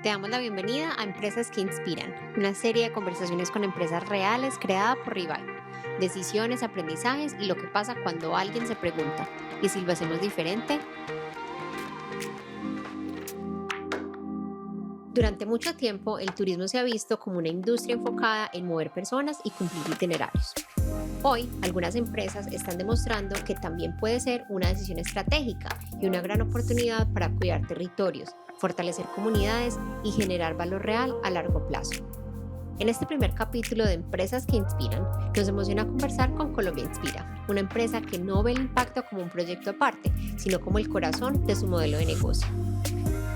Te damos la bienvenida a Empresas que Inspiran, una serie de conversaciones con empresas reales creada por Revive. Decisiones, aprendizajes y lo que pasa cuando alguien se pregunta, ¿y si lo hacemos diferente? Durante mucho tiempo, el turismo se ha visto como una industria enfocada en mover personas y cumplir itinerarios. Hoy, algunas empresas están demostrando que también puede ser una decisión estratégica y una gran oportunidad para cuidar territorios, fortalecer comunidades y generar valor real a largo plazo. En este primer capítulo de Empresas que Inspiran, nos emociona conversar con Colombia Inspira, una empresa que no ve el impacto como un proyecto aparte, sino como el corazón de su modelo de negocio.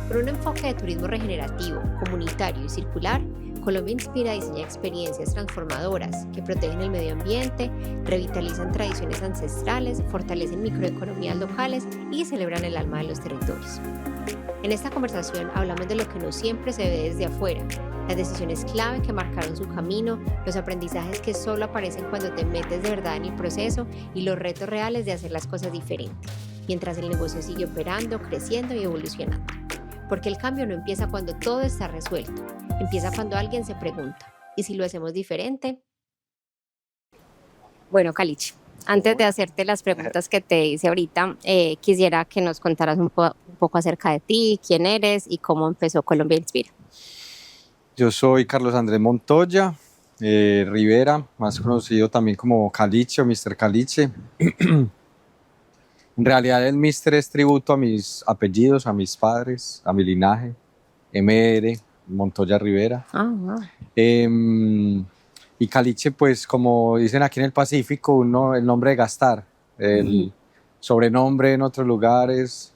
Con un enfoque de turismo regenerativo, comunitario y circular, Colombia Inspira diseña experiencias transformadoras que protegen el medio ambiente, revitalizan tradiciones ancestrales, fortalecen microeconomías locales y celebran el alma de los territorios. En esta conversación hablamos de lo que no siempre se ve desde afuera, las decisiones clave que marcaron su camino, los aprendizajes que solo aparecen cuando te metes de verdad en el proceso y los retos reales de hacer las cosas diferentes, mientras el negocio sigue operando, creciendo y evolucionando. Porque el cambio no empieza cuando todo está resuelto, empieza cuando alguien se pregunta, ¿y si lo hacemos diferente? Bueno, Caliche, antes de hacerte las preguntas que te hice ahorita, quisiera que nos contaras un poco acerca de ti, quién eres y cómo empezó Colombia Inspira. Yo soy Carlos Andrés Montoya Rivera, más conocido también como Caliche o Mr. Caliche. En realidad el Mr. es tributo a mis apellidos, a mis padres, a mi linaje, MR, Montoya Rivera. Wow. Y Caliche, pues como dicen aquí en el Pacífico, el nombre de gastar, el sobrenombre en otros lugares,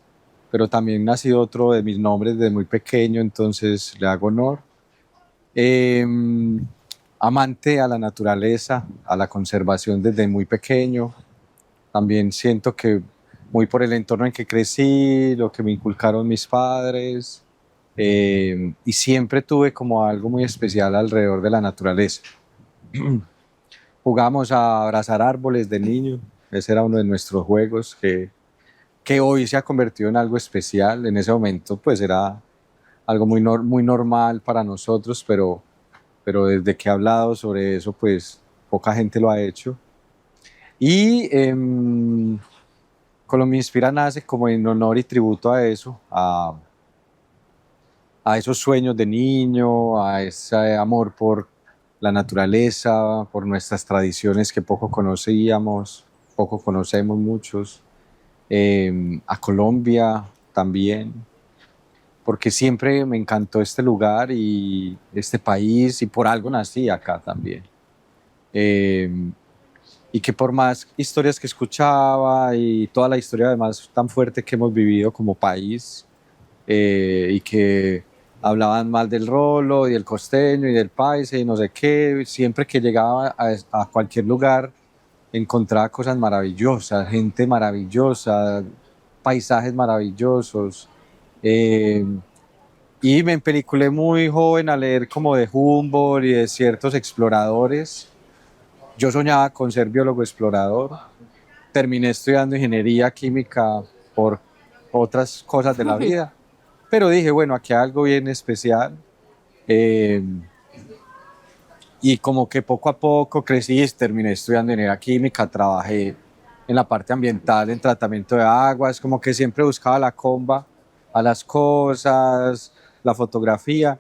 pero también ha sido otro de mis nombres desde muy pequeño, entonces le hago honor. Amante a la naturaleza, a la conservación desde muy pequeño. También siento que muy por el entorno en que crecí, lo que me inculcaron mis padres, y siempre tuve como algo muy especial alrededor de la naturaleza. Jugábamos a abrazar árboles de niño, ese era uno de nuestros juegos que hoy se ha convertido en algo especial. En ese momento pues era algo muy normal para nosotros, pero desde que he hablado sobre eso pues poca gente lo ha hecho. Y Colombia Inspira nace como en honor y tributo a eso, a esos sueños de niño, a ese amor por la naturaleza, por nuestras tradiciones que poco conocíamos, poco conocemos muchos, a Colombia también, porque siempre me encantó este lugar y este país y por algo nací acá también. Y que por más historias que escuchaba y toda la historia además tan fuerte que hemos vivido como país, y que hablaban mal del rolo y del costeño y del paisa y no sé qué, siempre que llegaba a cualquier lugar encontraba cosas maravillosas, gente maravillosa, paisajes maravillosos, y me empeliculé muy joven a leer como de Humboldt y de ciertos exploradores. Yo soñaba con ser biólogo explorador, terminé estudiando ingeniería química por otras cosas de la vida, pero dije, bueno, aquí hay algo bien especial, y como que poco a poco crecí y terminé estudiando ingeniería química, trabajé en la parte ambiental, en tratamiento de aguas, como que siempre buscaba la comba a las cosas, la fotografía.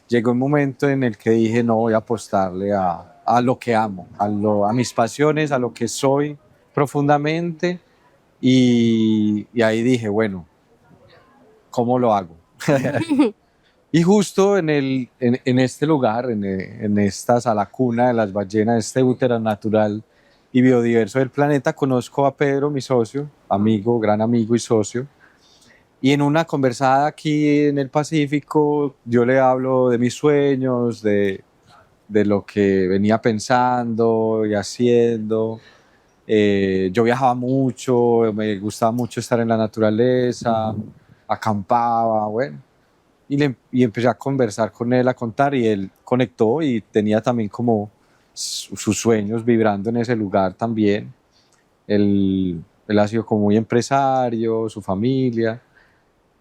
Llegó un momento en el que dije, no, voy a apostarle a lo que amo, a mis pasiones, a lo que soy profundamente, y ahí dije, bueno, ¿cómo lo hago? Y justo en este lugar, en esta sala cuna de las ballenas, este útero natural y biodiverso del planeta, conozco a Pedro, mi socio, amigo, gran amigo y socio. Y en una conversada aquí en el Pacífico, yo le hablo de mis sueños, de lo que venía pensando y haciendo. Yo viajaba mucho, me gustaba mucho estar en la naturaleza, acampaba, bueno. Y empecé a conversar con él, a contar, y él conectó y tenía también como sus sueños vibrando en ese lugar también. Él ha sido como muy empresario, su familia,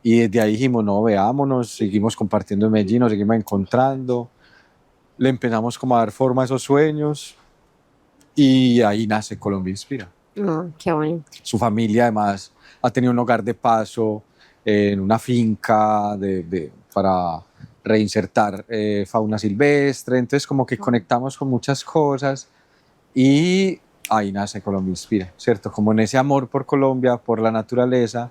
Y desde ahí dijimos, no, veámonos, seguimos compartiendo en Medellín, nos seguimos encontrando, le empezamos como a dar forma a esos sueños y ahí nace Colombia Inspira. Oh, qué bonito. Su familia además ha tenido un hogar de paso en una finca para reinsertar fauna silvestre, entonces como que conectamos con muchas cosas y ahí nace Colombia Inspira, ¿cierto? Como en ese amor por Colombia, por la naturaleza,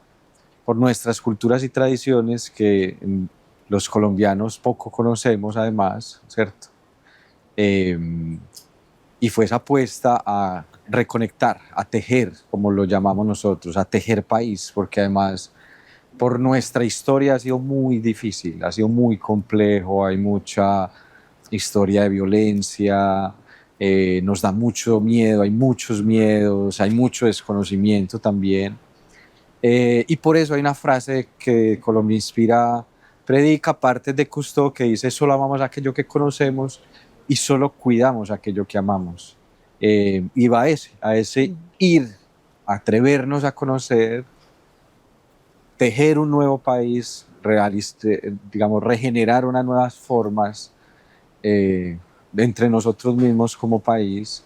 por nuestras culturas y tradiciones que los colombianos poco conocemos además, ¿cierto? Y fue esa apuesta a reconectar, a tejer, como lo llamamos nosotros, a tejer país, porque además por nuestra historia ha sido muy difícil, ha sido muy complejo, hay mucha historia de violencia, nos da mucho miedo, hay muchos miedos, hay mucho desconocimiento también. Y por eso hay una frase que Colombia Inspira predica, aparte de Cousteau, que dice: solo amamos aquello que conocemos y solo cuidamos aquello que amamos. Y va a ese ir, atrevernos a conocer, tejer un nuevo país, digamos, regenerar unas nuevas formas entre nosotros mismos como país,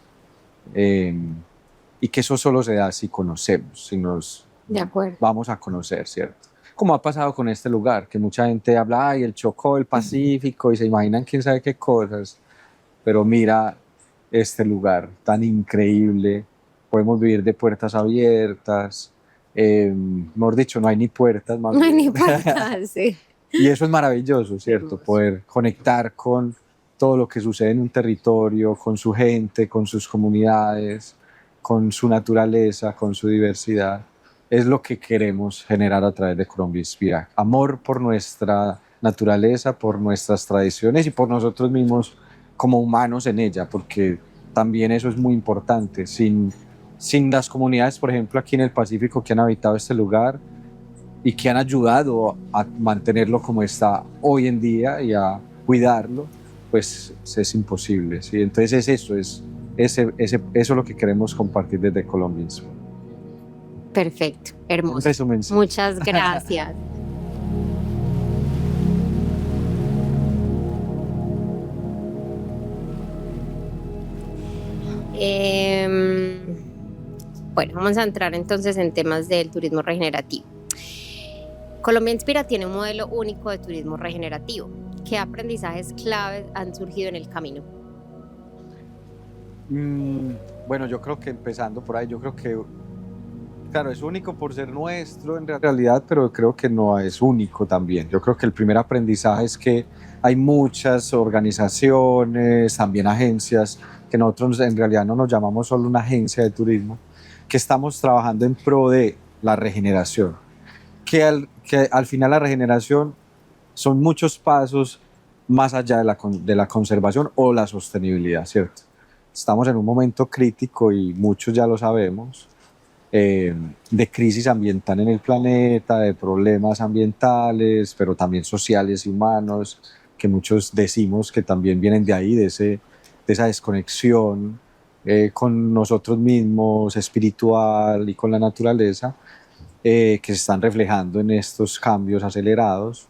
y que eso solo se da si conocemos, si nos De acuerdo. vamos a conocer, ¿cierto? Como ha pasado con este lugar, que mucha gente habla, ay, el Chocó, el Pacífico, y se imaginan quién sabe qué cosas, pero mira este lugar tan increíble, podemos vivir de puertas abiertas, mejor dicho, no hay ni puertas, más No hay bien. ni puertas, sí. Y eso es maravilloso, ¿cierto? Hermoso. Poder conectar con todo lo que sucede en un territorio, con su gente, con sus comunidades, con su naturaleza, con su diversidad. Es lo que queremos generar a través de Colombia Inspira. Amor por nuestra naturaleza, por nuestras tradiciones y por nosotros mismos como humanos en ella, porque también eso es muy importante. Sin las comunidades, por ejemplo, aquí en el Pacífico que han habitado este lugar y que han ayudado a mantenerlo como está hoy en día y a cuidarlo, pues es imposible, ¿sí? Entonces eso es lo que queremos compartir desde Colombia Inspira. Perfecto, En hermoso. resumen, sí. Muchas gracias. Bueno, vamos a entrar entonces en temas del turismo regenerativo. Colombia Inspira tiene un modelo único de turismo regenerativo. ¿Qué aprendizajes claves han surgido en el camino? Bueno, yo creo que empezando por ahí, yo creo que, claro, es único por ser nuestro en realidad, pero creo que no es único también. Yo creo que el primer aprendizaje es que hay muchas organizaciones, también agencias, que nosotros en realidad no nos llamamos solo una agencia de turismo, que estamos trabajando en pro de la regeneración. Que al final la regeneración son muchos pasos más allá de la conservación o la sostenibilidad, ¿cierto? Estamos en un momento crítico y muchos ya lo sabemos, de crisis ambiental en el planeta, de problemas ambientales, pero también sociales y humanos, que muchos decimos que también vienen de ahí, de esa desconexión con nosotros mismos, espiritual y con la naturaleza, que se están reflejando en estos cambios acelerados.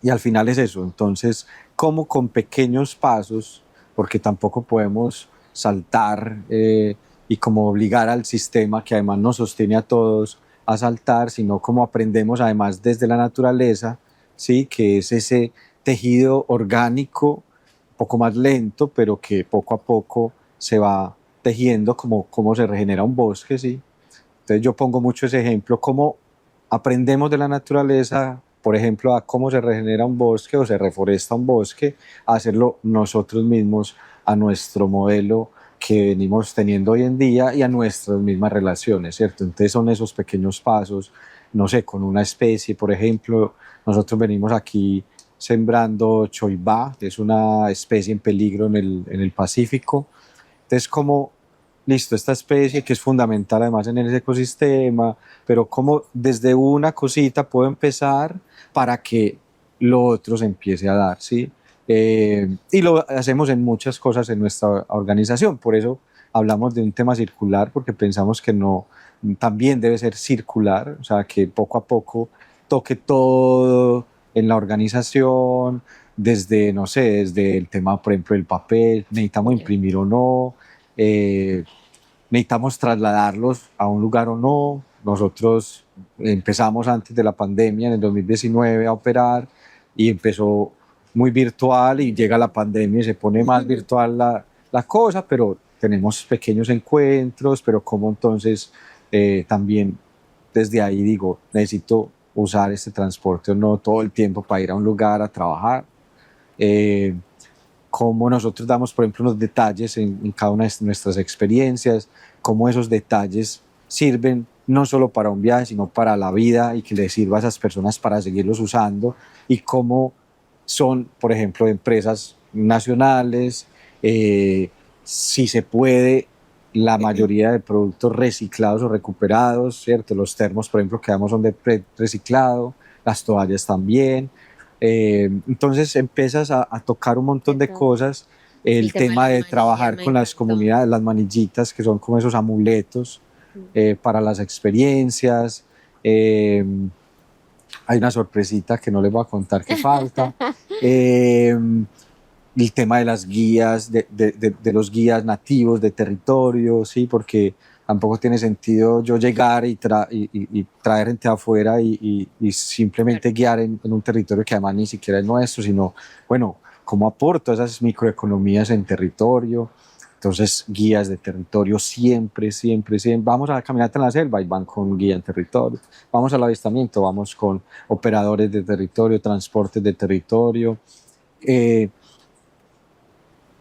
Y al final es eso, entonces, como con pequeños pasos, porque tampoco podemos saltar y como obligar al sistema que además nos sostiene a todos a saltar, sino como aprendemos además desde la naturaleza, ¿sí? Que es ese tejido orgánico, un poco más lento, pero que poco a poco se va tejiendo como se regenera un bosque, ¿sí? Entonces yo pongo mucho ese ejemplo, cómo aprendemos de la naturaleza, por ejemplo, a cómo se regenera un bosque o se reforesta un bosque, a hacerlo nosotros mismos a nuestro modelo que venimos teniendo hoy en día y a nuestras mismas relaciones, ¿cierto? Entonces son esos pequeños pasos, no sé, con una especie, por ejemplo, nosotros venimos aquí sembrando choibá, que es una especie en peligro en el Pacífico. Entonces, como listo, esta especie que es fundamental además en el ecosistema, pero cómo desde una cosita puedo empezar para que lo otro se empiece a dar, ¿sí? Y lo hacemos en muchas cosas en nuestra organización, por eso hablamos de un tema circular, porque pensamos que no, también debe ser circular, o sea, que poco a poco toque todo en la organización, desde, no sé, desde el tema, por ejemplo, del papel, necesitamos imprimir o no, necesitamos trasladarlos a un lugar o no. Nosotros empezamos antes de la pandemia, en el 2019, a operar y empezó muy virtual y llega la pandemia y se pone más virtual la cosa, pero tenemos pequeños encuentros, pero como entonces también desde ahí digo, necesito usar este transporte o no todo el tiempo para ir a un lugar a trabajar. Cómo nosotros damos, por ejemplo, unos detalles en cada una de nuestras experiencias, cómo esos detalles sirven no solo para un viaje, sino para la vida y que les sirva a esas personas para seguirlos usando, y cómo son, por ejemplo, empresas nacionales, si se puede, la mayoría de productos reciclados o recuperados, ¿cierto? Los termos, por ejemplo, que damos son de reciclado, las toallas también. Entonces empiezas a tocar un montón de cosas. El tema de trabajar con las comunidades, las manillitas, que son como esos amuletos para las experiencias. Hay una sorpresita que no les voy a contar que falta. El tema de las guías, de los guías nativos de territorio, ¿sí? Porque tampoco tiene sentido yo llegar y traer gente afuera y simplemente guiar en un territorio que además ni siquiera es nuestro, sino, bueno, ¿cómo aporto esas microeconomías en territorio? Entonces, guías de territorio siempre, siempre, siempre. Vamos a la caminata en la selva y van con guía en territorio. Vamos al avistamiento, vamos con operadores de territorio, transportes de territorio.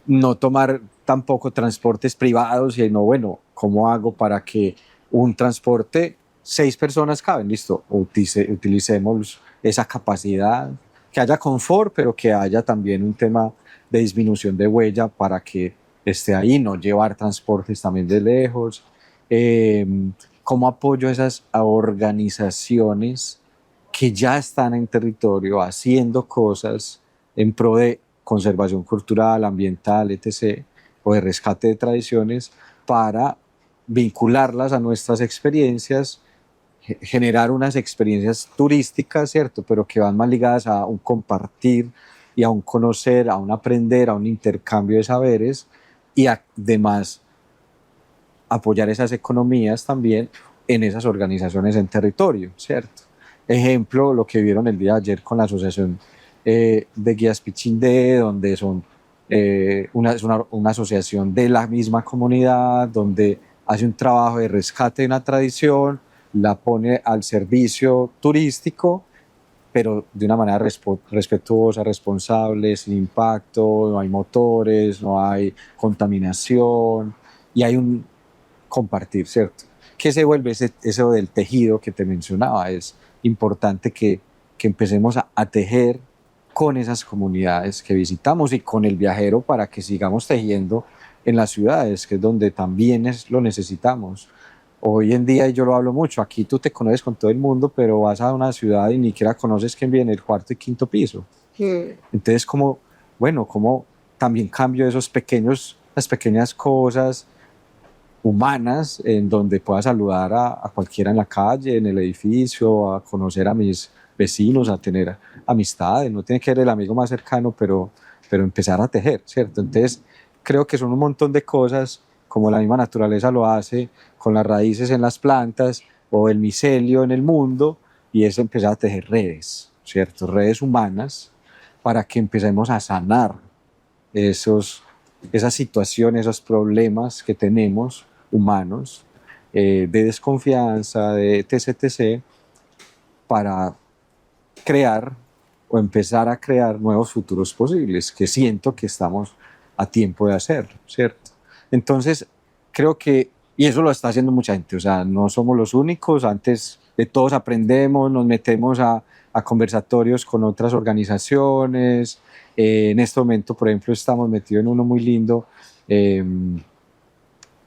No tomar tampoco transportes privados, sino, bueno, ¿cómo hago para que un transporte, 6 personas caben? Listo, utilicemos esa capacidad, que haya confort, pero que haya también un tema de disminución de huella para que esté ahí, no llevar transportes también de lejos. ¿Cómo apoyo a esas organizaciones que ya están en territorio haciendo cosas en pro de conservación cultural, ambiental, etc., o de rescate de tradiciones, para vincularlas a nuestras experiencias, generar unas experiencias turísticas, ¿cierto?, pero que van más ligadas a un compartir y a un conocer, a un aprender, a un intercambio de saberes, y además apoyar esas economías también en esas organizaciones en territorio, ¿cierto? Ejemplo, lo que vieron el día de ayer con la asociación de guías Pichindé, donde son una asociación de la misma comunidad, donde hace un trabajo de rescate de una tradición, la pone al servicio turístico, pero de una manera respetuosa, responsable, sin impacto, no hay motores, no hay contaminación, y hay un compartir, ¿cierto? ¿Qué se vuelve eso del tejido que te mencionaba? Es importante que empecemos a tejer con esas comunidades que visitamos y con el viajero para que sigamos tejiendo en las ciudades, que es donde también lo necesitamos. Hoy en día, y yo lo hablo mucho, aquí tú te conoces con todo el mundo, pero vas a una ciudad y ni siquiera conoces quién vive en el cuarto y quinto piso. Entonces, como también cambio las pequeñas cosas humanas, en donde pueda saludar a cualquiera en la calle, en el edificio, a conocer a mis vecinos, a tener amistades. No tiene que ser el amigo más cercano, pero empezar a tejer, ¿cierto? Entonces, creo que son un montón de cosas, como la misma naturaleza lo hace, con las raíces en las plantas o el micelio en el mundo, y es empezar a tejer redes, ¿cierto? Redes humanas, para que empecemos a sanar esas situaciones, esos problemas que tenemos humanos, de desconfianza, de etc., para crear o empezar a crear nuevos futuros posibles, que siento que estamos a tiempo de hacerlo, ¿cierto? Entonces, creo que, y eso lo está haciendo mucha gente, o sea, no somos los únicos, antes de todos aprendemos, nos metemos a conversatorios con otras organizaciones. En este momento, por ejemplo, estamos metidos en uno muy lindo que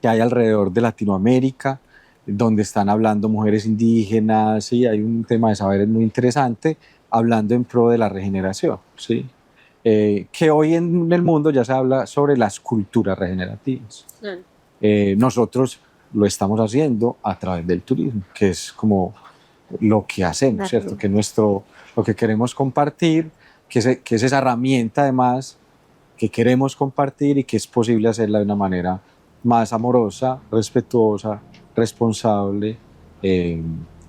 hay alrededor de Latinoamérica, donde están hablando mujeres indígenas, ¿sí? Hay un tema de saberes muy interesante, hablando en pro de la regeneración, ¿sí? Que hoy en el mundo ya se habla sobre las culturas regenerativas. Nosotros lo estamos haciendo a través del turismo, que es como lo que hacemos, ¿cierto? Que lo que queremos compartir, que es esa herramienta además que queremos compartir y que es posible hacerla de una manera más amorosa, respetuosa, responsable,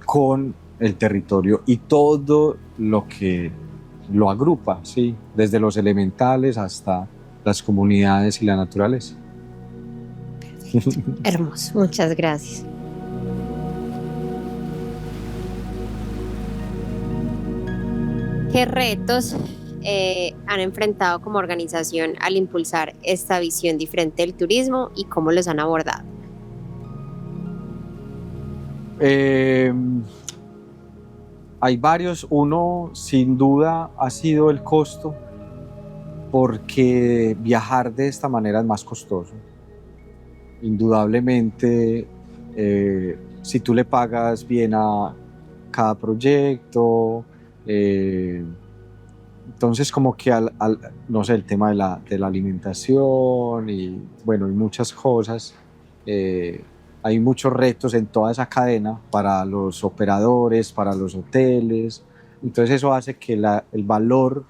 con el territorio y todo lo que lo agrupa, ¿sí? Desde los elementales hasta las comunidades y la naturaleza. Hermoso, muchas gracias. ¿Qué retos han enfrentado como organización al impulsar esta visión diferente del turismo y cómo los han abordado? Hay varios. Uno, sin duda, ha sido el costo, porque viajar de esta manera es más costoso. Indudablemente, si tú le pagas bien a cada proyecto, entonces como que no sé, el tema de la alimentación y bueno, y muchas cosas, hay muchos retos en toda esa cadena para los operadores, para los hoteles, entonces eso hace que el valor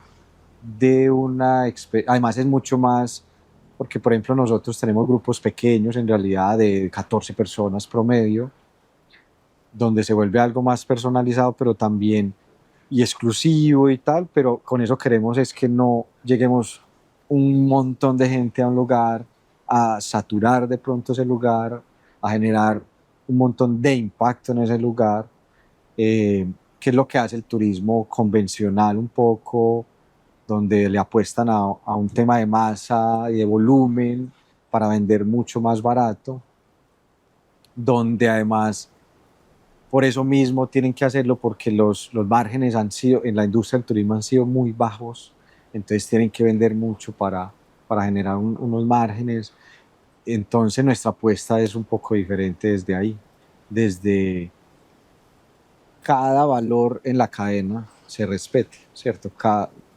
de una experiencia, además es mucho más, porque por ejemplo nosotros tenemos grupos pequeños en realidad de 14 personas promedio, donde se vuelve algo más personalizado, pero también y exclusivo y tal, pero con eso queremos es que no lleguemos un montón de gente a un lugar, a saturar de pronto ese lugar, a generar un montón de impacto en ese lugar, que es lo que hace el turismo convencional un poco, donde le apuestan a un tema de masa y de volumen para vender mucho más barato, donde además por eso mismo tienen que hacerlo, porque los márgenes en la industria del turismo han sido muy bajos, entonces tienen que vender mucho para generar unos márgenes. Entonces nuestra apuesta es un poco diferente desde ahí, desde cada valor en la cadena se respete, ¿cierto?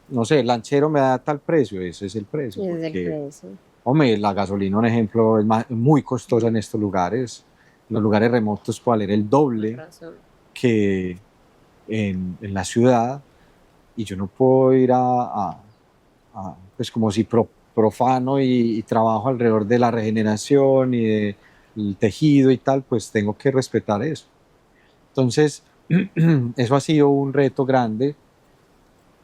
No sé, el lanchero me da tal precio, ese es el precio. Es el Porque, precio. hombre, la gasolina, un ejemplo, es muy costosa en estos lugares. En los lugares remotos puede valer el doble que en la ciudad, y yo no puedo ir pues como si profano y trabajo alrededor de la regeneración y del tejido y tal, pues tengo que respetar eso. Entonces, eso ha sido un reto grande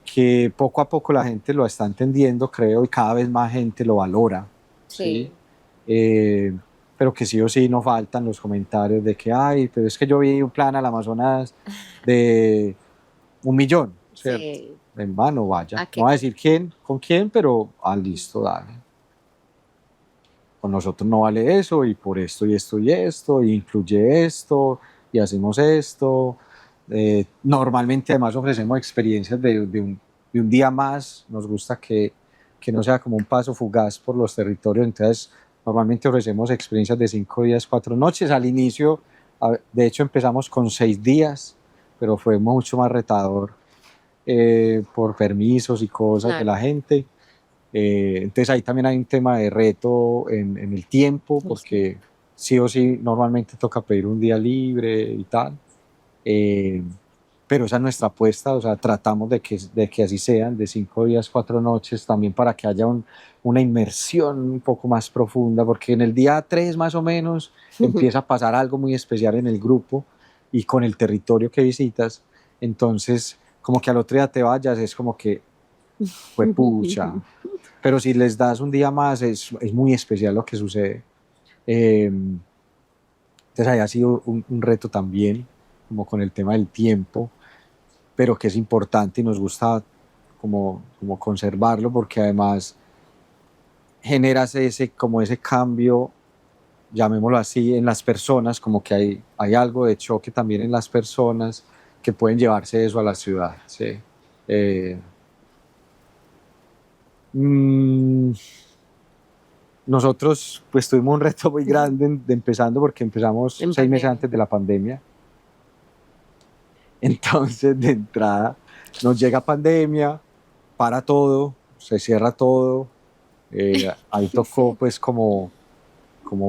que poco a poco la gente lo está entendiendo, creo, y cada vez más gente lo valora. Sí. Pero que sí o sí no faltan los comentarios de que, ay, pero es que yo vi un plan al Amazonas de 1.000.000, ¿cierto? Sí. En vano, vaya. ¿A qué? No voy a decir quién, con quién, pero listo, dale. Con nosotros no vale eso, y por esto y esto y esto, y incluye esto, y hacemos esto. Normalmente además ofrecemos experiencias de un día más. Nos gusta que no sea como un paso fugaz por los territorios, entonces normalmente ofrecemos experiencias de 5 días, 4 noches. Al inicio, de hecho, empezamos con 6 días, pero fue mucho más retador por permisos y cosas de la gente. Entonces ahí también hay un tema de reto en el tiempo, porque sí o sí normalmente toca pedir un día libre y tal. Pero esa es nuestra apuesta, o sea, tratamos de que así sean, de 5 días, 4 noches, también para que haya una inmersión un poco más profunda, porque en el día 3 más o menos empieza a pasar algo muy especial en el grupo y con el territorio que visitas. Entonces, como que al otro día te vayas, es como que fue pucha. Pero si les das un día más, es muy especial lo que sucede. Entonces ahí ha sido un reto también, como con el tema del tiempo, pero que es importante y nos gusta como conservarlo, porque además generas como ese cambio, llamémoslo así, en las personas, como que hay algo de choque también en las personas que pueden llevarse eso a la ciudad, ¿sí? Nosotros pues tuvimos un reto muy grande empezando, porque empezamos 6 meses antes de la pandemia. Entonces, de entrada, nos llega pandemia, para todo, se cierra todo. Ahí tocó pues como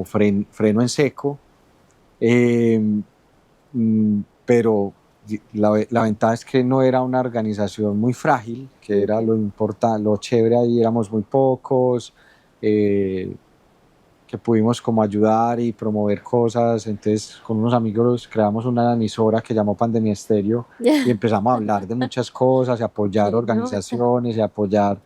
freno en seco. Pero La ventaja es que no era una organización muy frágil, que era lo importante, lo chévere ahí, éramos muy pocos, eh, que pudimos como ayudar y promover cosas. Entonces con unos amigos creamos una emisora que llamó Pandemia Estéreo y empezamos a hablar de muchas cosas y apoyar Qué nota. organizaciones y apoyar,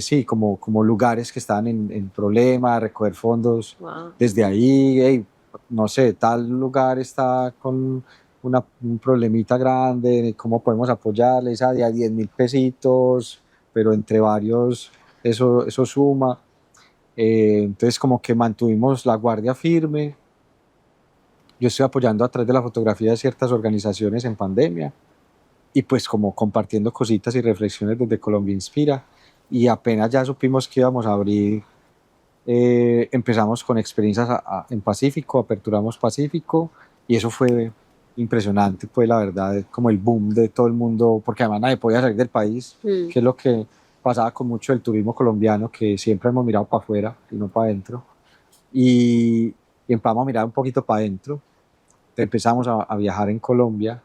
sí, como lugares que estaban en problemas, recoger fondos Wow. desde ahí. Hey, no sé, tal lugar está con un problemita grande, ¿cómo podemos apoyarles? A 10.000 pesitos, pero entre varios eso suma. Entonces como que mantuvimos la guardia firme. Yo estoy apoyando a través de la fotografía de ciertas organizaciones en pandemia y pues como compartiendo cositas y reflexiones desde Colombia Inspira. Y apenas ya supimos que íbamos a abrir, empezamos con experiencias en Pacífico, aperturamos Pacífico y eso fue impresionante, pues la verdad, como el boom de todo el mundo, porque además nadie podía salir del país, que es lo que pasaba con mucho del turismo colombiano, que siempre hemos mirado para afuera y no para adentro. Y empezamos a mirar un poquito para adentro, empezamos a viajar en Colombia.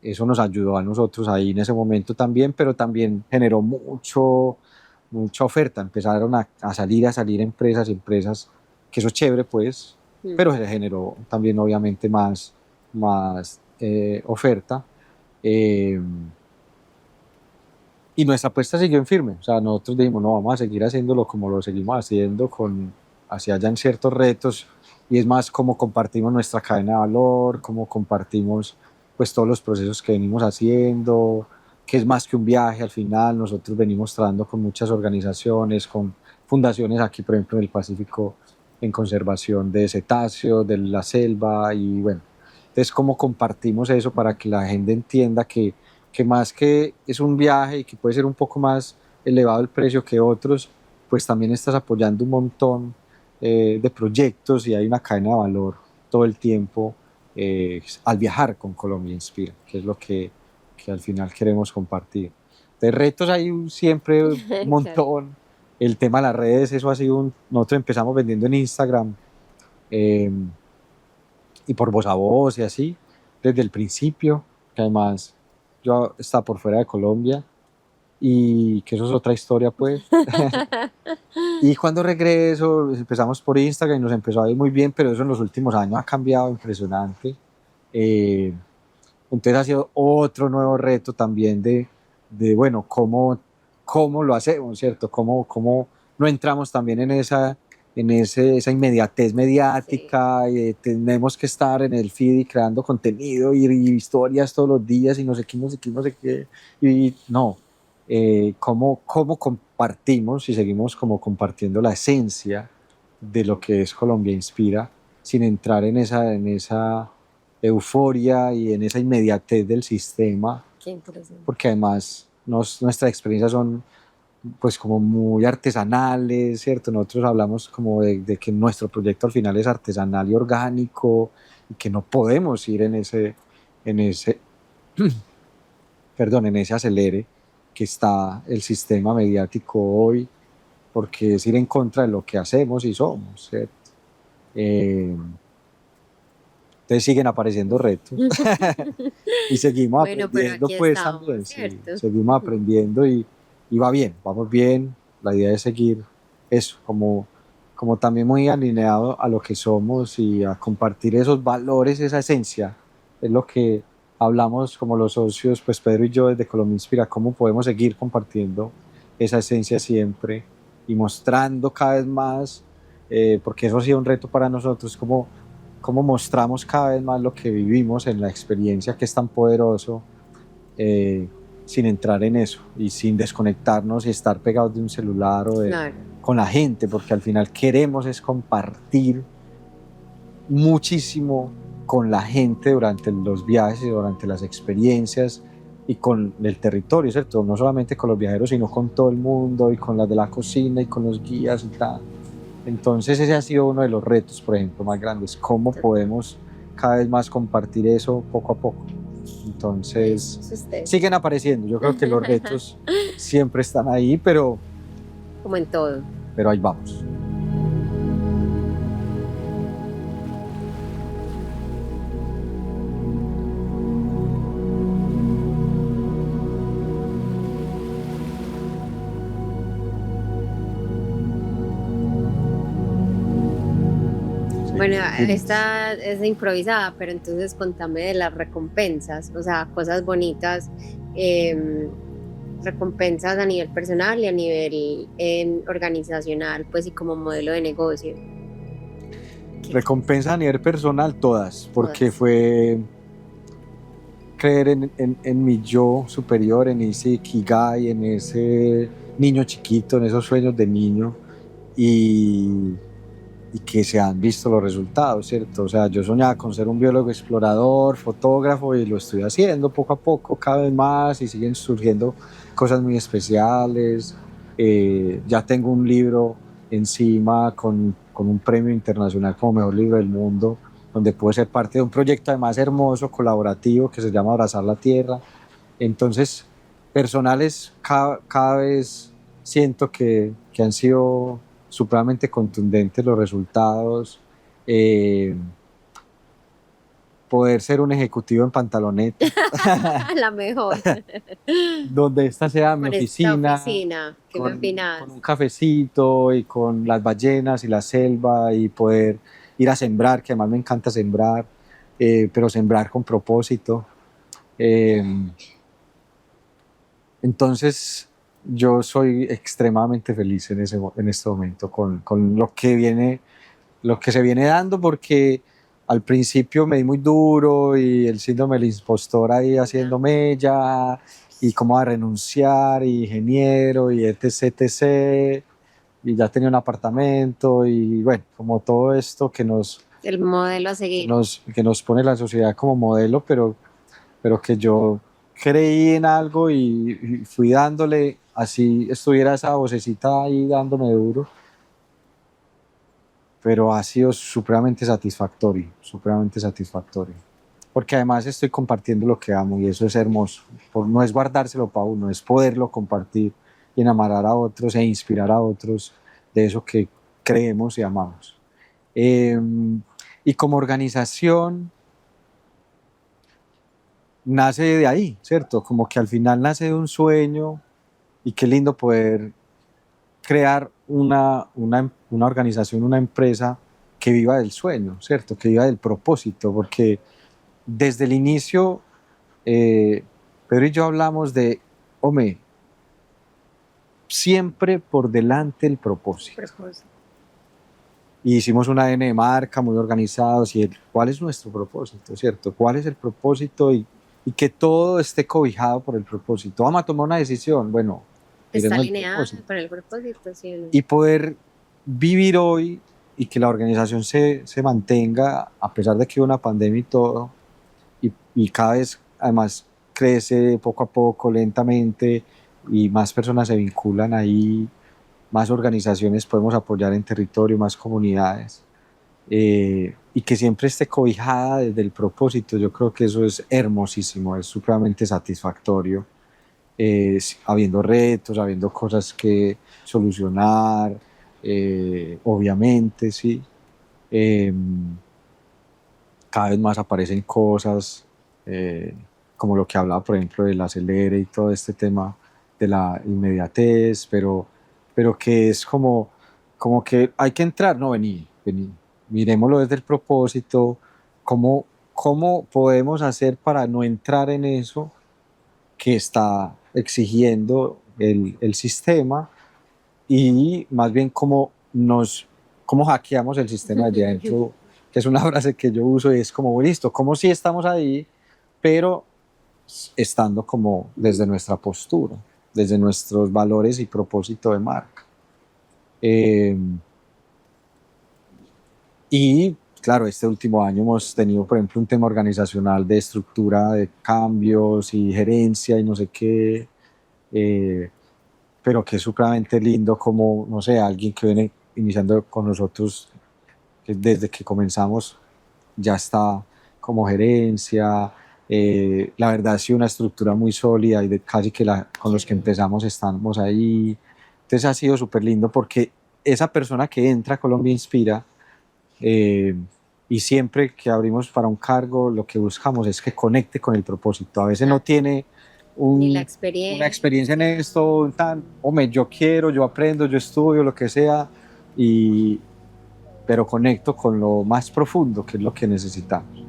Eso nos ayudó a nosotros ahí en ese momento también, pero también generó mucha oferta. Empezaron a salir empresas, que eso es chévere pues, pero se generó también obviamente más oferta. Y nuestra apuesta siguió en firme. O sea, nosotros dijimos, no, vamos a seguir haciéndolo como lo seguimos haciendo, hacia allá en ciertos retos. Y es más como compartimos nuestra cadena de valor, como compartimos pues todos los procesos que venimos haciendo, que es más que un viaje al final. Nosotros venimos trabajando con muchas organizaciones, con fundaciones aquí, por ejemplo, en el Pacífico, en conservación de cetáceos, de la selva y bueno. Entonces, cómo compartimos eso para que la gente entienda que más que es un viaje y que puede ser un poco más elevado el precio que otros, pues también estás apoyando un montón de proyectos y hay una cadena de valor todo el tiempo al viajar con Colombia Inspira, que es lo que al final queremos compartir. De retos hay siempre un montón. El tema de las redes, eso ha sido nosotros empezamos vendiendo en Instagram y por voz a voz y así, desde el principio, que además yo estaba por fuera de Colombia y que eso es otra historia pues. Y cuando regreso empezamos por Instagram y nos empezó a ir muy bien, pero eso en los últimos años ha cambiado impresionante. Entonces ha sido otro nuevo reto también bueno, cómo lo hacemos, ¿cierto? Cómo no entramos también en esa inmediatez mediática, sí. Tenemos que estar en el feed y creando contenido y historias todos los días y no sé qué, y no, cómo compartimos y seguimos como compartiendo la esencia de lo que es Colombia Inspira, sin entrar en esa euforia y en esa inmediatez del sistema, porque además nuestras experiencias son pues como muy artesanales, ¿cierto? Nosotros hablamos como de que nuestro proyecto al final es artesanal y orgánico y que no podemos ir en ese perdón, en ese acelere que está el sistema mediático hoy, porque es ir en contra de lo que hacemos y somos, ¿cierto? Entonces siguen apareciendo retos y seguimos aprendiendo pues también, sí, seguimos aprendiendo y va bien, vamos bien. La idea es seguir eso, como también muy alineado a lo que somos y a compartir esos valores, esa esencia, es lo que hablamos como los socios, pues Pedro y yo desde Colombia Inspira, cómo podemos seguir compartiendo esa esencia siempre y mostrando cada vez más, porque eso ha sido un reto para nosotros, cómo mostramos cada vez más lo que vivimos en la experiencia que es tan poderoso, sin entrar en eso y sin desconectarnos y estar pegados de un celular o con la gente, porque al final queremos es compartir muchísimo con la gente durante los viajes y durante las experiencias y con el territorio, ¿cierto? No solamente con los viajeros, sino con todo el mundo y con las de la cocina y con los guías y tal. Entonces ese ha sido uno de los retos, por ejemplo, más grandes, cómo podemos cada vez más compartir eso poco a poco. Entonces siguen apareciendo, yo creo que los retos siempre están ahí, pero como en todo. Pero ahí vamos. Bueno, esta es improvisada, pero entonces contame de las recompensas, o sea, cosas bonitas, recompensas a nivel personal y a nivel organizacional, pues y como modelo de negocio. Recompensa a nivel personal, todas, porque Todas. fue creer en mi yo superior, en ese ikigai, en ese niño chiquito, en esos sueños de niño y que se han visto los resultados, ¿cierto? O sea, yo soñaba con ser un biólogo explorador, fotógrafo y lo estoy haciendo poco a poco, cada vez más y siguen surgiendo cosas muy especiales. Ya tengo un libro encima con un premio internacional como mejor libro del mundo, donde pude ser parte de un proyecto además hermoso, colaborativo, que se llama Abrazar la Tierra. Entonces, personales cada vez siento que han sido supremamente contundentes los resultados. Eh, Poder ser un ejecutivo en pantaloneta, La mejor. donde esta sea mi Por esta oficina, oficina, ¿qué me opinas? con un cafecito y con las ballenas y la selva y poder ir a sembrar, que además me encanta sembrar, pero sembrar con propósito. Eh, entonces, yo soy extremadamente feliz en este momento con lo que se viene dando, porque al principio me di muy duro y el síndrome del impostor ahí haciendo mella y cómo a renunciar y ingeniero y etc, etc. Y ya tenía un apartamento y bueno, como todo esto El modelo a seguir. que nos pone la sociedad como modelo, pero que yo creí en algo y fui dándole, así estuviera esa vocecita ahí dándome duro, pero ha sido supremamente satisfactorio, supremamente satisfactorio. Porque además estoy compartiendo lo que amo y eso es hermoso. No es guardárselo para uno, es poderlo compartir y enamorar a otros e inspirar a otros de eso que creemos y amamos. Y como organización nace de ahí, ¿cierto? Como que al final nace de un sueño y qué lindo poder crear una organización, una empresa que viva del sueño, ¿cierto? Que viva del propósito, porque desde el inicio, Pedro y yo hablamos de, hombre, siempre por delante el propósito. Y hicimos un ADN de marca muy organizados y ¿cuál es nuestro propósito, cierto? ¿Cuál es el propósito? Y que todo esté cobijado por el propósito. Vamos a tomar una decisión, bueno, está alineada con el propósito, ¿sí? Y poder vivir hoy y que la organización se mantenga a pesar de que hubo una pandemia y todo, y cada vez además crece poco a poco, lentamente, y más personas se vinculan ahí, más organizaciones podemos apoyar en territorio, más comunidades, y que siempre esté cobijada desde el propósito. Yo creo que eso es hermosísimo, es supremamente satisfactorio, habiendo retos, habiendo cosas que solucionar, obviamente, sí. Cada vez más aparecen cosas, como lo que hablaba, por ejemplo, del acelere y todo este tema de la inmediatez, pero que es como que hay que entrar, no, vení, miremoslo desde el propósito, cómo podemos hacer para no entrar en eso que está exigiendo el sistema, y más bien cómo hackeamos el sistema desde adentro, que es una frase que yo uso y es como, listo, como si estamos ahí, pero estando como desde nuestra postura, desde nuestros valores y propósito de marca. Y claro, este último año hemos tenido, por ejemplo, un tema organizacional de estructura de cambios y gerencia y no sé qué, pero que es supremamente lindo como, no sé, alguien que viene iniciando con nosotros, que desde que comenzamos ya está como gerencia. La verdad ha sido una estructura muy sólida y casi que con los que empezamos estamos ahí. Entonces ha sido súper lindo porque esa persona que entra a Colombia Inspira, y siempre que abrimos para un cargo, lo que buscamos es que conecte con el propósito. A veces no tiene una experiencia en esto, hombre, yo quiero, yo aprendo, yo estudio, lo que sea, y pero conecto con lo más profundo, que es lo que necesitamos.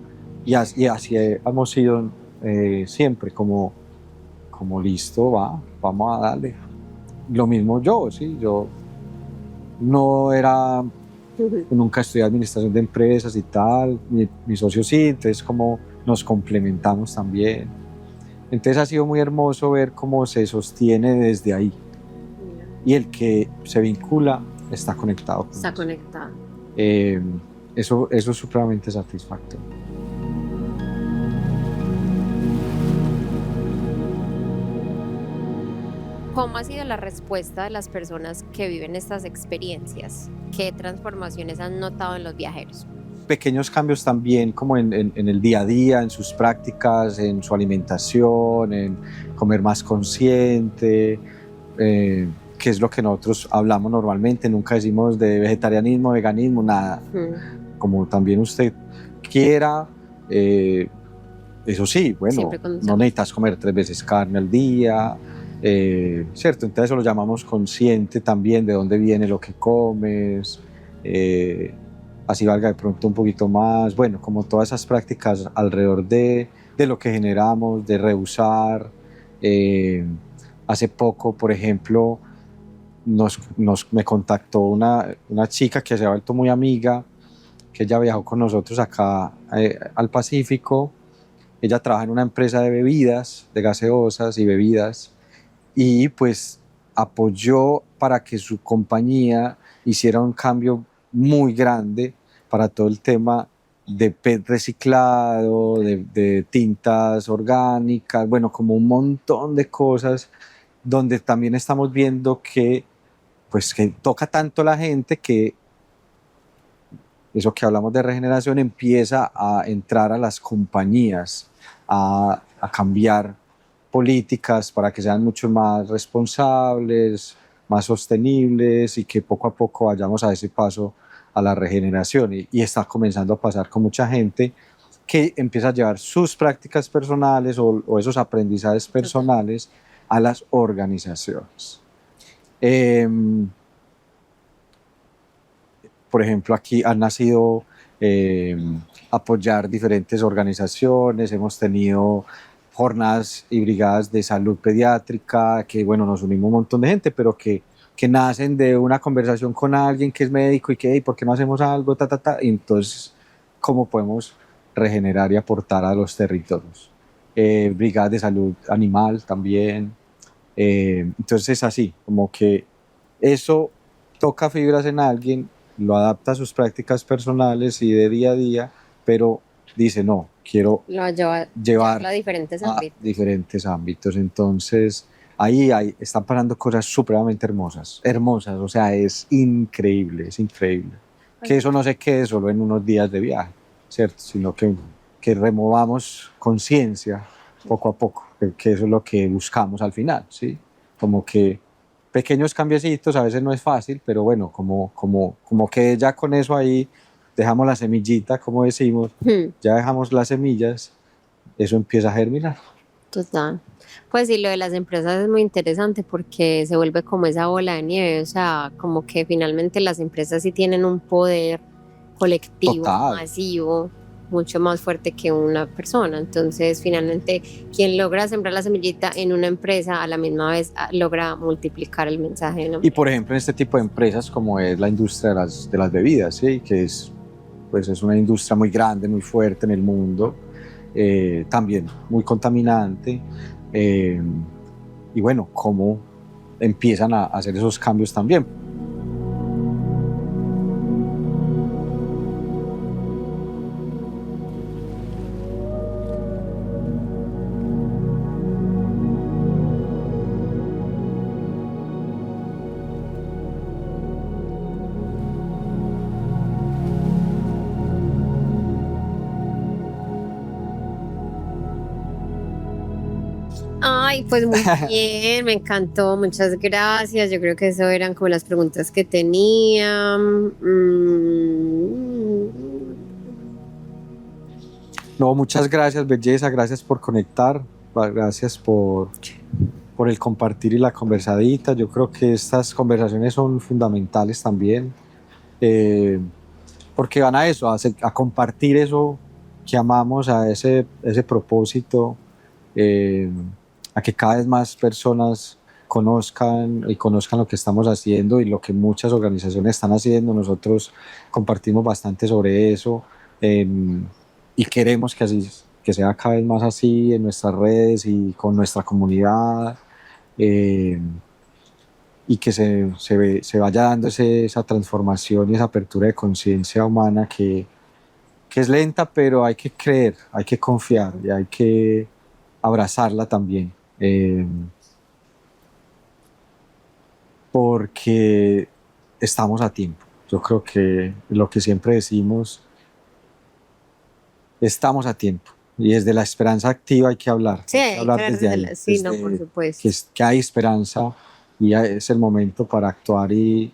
Y así hemos sido siempre, como listo, vamos a darle. Lo mismo yo, sí, yo no era, nunca estudié administración de empresas y tal, mi socio sí, entonces como nos complementamos también. Entonces ha sido muy hermoso ver cómo se sostiene desde ahí. Y el que se vincula está conectado con Está eso. conectado. Eso es supremamente satisfactorio. ¿Cómo ha sido la respuesta de las personas que viven estas experiencias? ¿Qué transformaciones han notado en los viajeros? Pequeños cambios también como en el día a día, en sus prácticas, en su alimentación, en comer más consciente, que es lo que nosotros hablamos normalmente, nunca decimos de vegetarianismo, veganismo, nada. Como también usted quiera, eso sí, bueno, no necesitas comer 3 veces carne al día, ¿cierto? Entonces eso lo llamamos consciente también de dónde viene lo que comes, así valga de pronto un poquito más, bueno, como todas esas prácticas alrededor de lo que generamos, de reusar. Hace poco, por ejemplo, me contactó una chica que se ha vuelto muy amiga, que ella viajó con nosotros acá al Pacífico. Ella trabaja en una empresa de bebidas, de gaseosas y bebidas, y pues apoyó para que su compañía hiciera un cambio muy grande para todo el tema de PET reciclado, de tintas orgánicas, bueno, como un montón de cosas donde también estamos viendo que toca tanto a la gente que eso que hablamos de regeneración empieza a entrar a las compañías, a cambiar políticas para que sean mucho más responsables, más sostenibles y que poco a poco vayamos a ese paso a la regeneración. Y está comenzando a pasar con mucha gente que empieza a llevar sus prácticas personales o esos aprendizajes personales a las organizaciones. Por ejemplo, aquí han nacido apoyar diferentes organizaciones, hemos tenido jornadas y brigadas de salud pediátrica, que bueno, nos unimos un montón de gente, pero que nacen de una conversación con alguien que es médico y que, hey, ¿por qué no hacemos algo? Y entonces, ¿cómo podemos regenerar y aportar a los territorios? Brigadas de salud animal también. Entonces es así, como que eso toca fibras en alguien, lo adapta a sus prácticas personales y de día a día, pero dice, no, quiero llevar a diferentes ámbitos. Entonces, ahí están pasando cosas supremamente hermosas, o sea, es increíble. Que eso no se quede solo en unos días de viaje, ¿cierto? Sino que removamos conciencia poco a poco, que eso es lo que buscamos al final, ¿sí? Como que pequeños cambiecitos, a veces no es fácil, pero bueno, como que ya con eso ahí dejamos la semillita, como decimos, ya dejamos las semillas, eso empieza a germinar. Total. Pues sí, lo de las empresas es muy interesante porque se vuelve como esa bola de nieve, o sea, como que finalmente las empresas sí tienen un poder colectivo, masivo, mucho más fuerte que una persona. Entonces, finalmente, quien logra sembrar la semillita en una empresa, a la misma vez logra multiplicar el mensaje. Y por ejemplo, en este tipo de empresas como es la industria de las bebidas, ¿sí? Que es una industria muy grande, muy fuerte en el mundo, también muy contaminante. Y bueno, cómo empiezan a hacer esos cambios también. Ay, pues muy bien, me encantó, muchas gracias. Yo creo que eso eran como las preguntas que tenía. No, muchas gracias, belleza, gracias por conectar, gracias por el compartir y la conversadita. Yo creo que estas conversaciones son fundamentales también. porque van a eso, a compartir eso que amamos, a ese propósito, a que cada vez más personas conozcan lo que estamos haciendo y lo que muchas organizaciones están haciendo. Nosotros compartimos bastante sobre eso, y queremos que sea cada vez más así en nuestras redes y con nuestra comunidad, y que se vaya dando esa transformación y esa apertura de conciencia humana que es lenta, pero hay que creer, hay que confiar y hay que abrazarla también, porque estamos a tiempo. Yo creo que lo que siempre decimos, estamos a tiempo, y desde la esperanza activa hay que hablar. Sí, hay que hablar desde ahí, sí, no, por supuesto. Que hay esperanza y es el momento para actuar y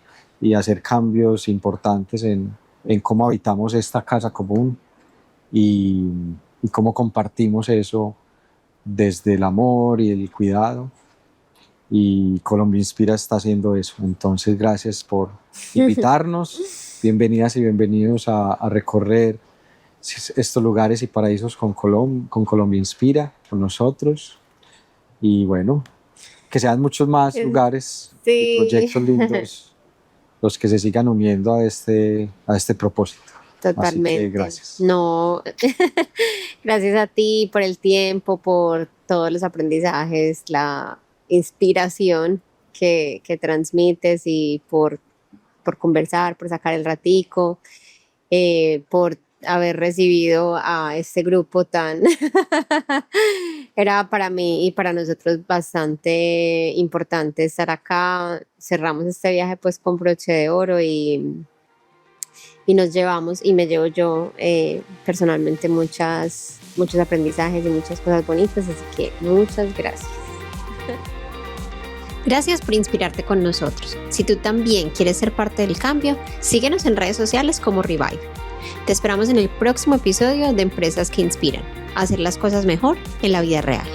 hacer cambios importantes en cómo habitamos esta casa común y cómo compartimos eso desde el amor y el cuidado. Y Colombia Inspira está haciendo eso. Entonces, gracias por invitarnos. Bienvenidas y bienvenidos a recorrer estos lugares y paraísos con Colombia Inspira, con nosotros. Y bueno, que sean muchos más lugares y proyectos lindos los que se sigan uniendo a este propósito. Totalmente. Así que gracias. No, gracias a ti por el tiempo, por todos los aprendizajes, la inspiración que transmites y por conversar, por sacar el ratico, por haber recibido a este grupo tan era para mí y para nosotros bastante importante estar acá. Cerramos este viaje pues con broche de oro y nos llevamos, y me llevo yo personalmente muchos aprendizajes y muchas cosas bonitas, así que muchas gracias. Gracias por inspirarte con nosotros. Si tú también quieres ser parte del cambio, síguenos en redes sociales como Revive. Te esperamos en el próximo episodio de Empresas que Inspiran, a hacer las cosas mejor en la vida real.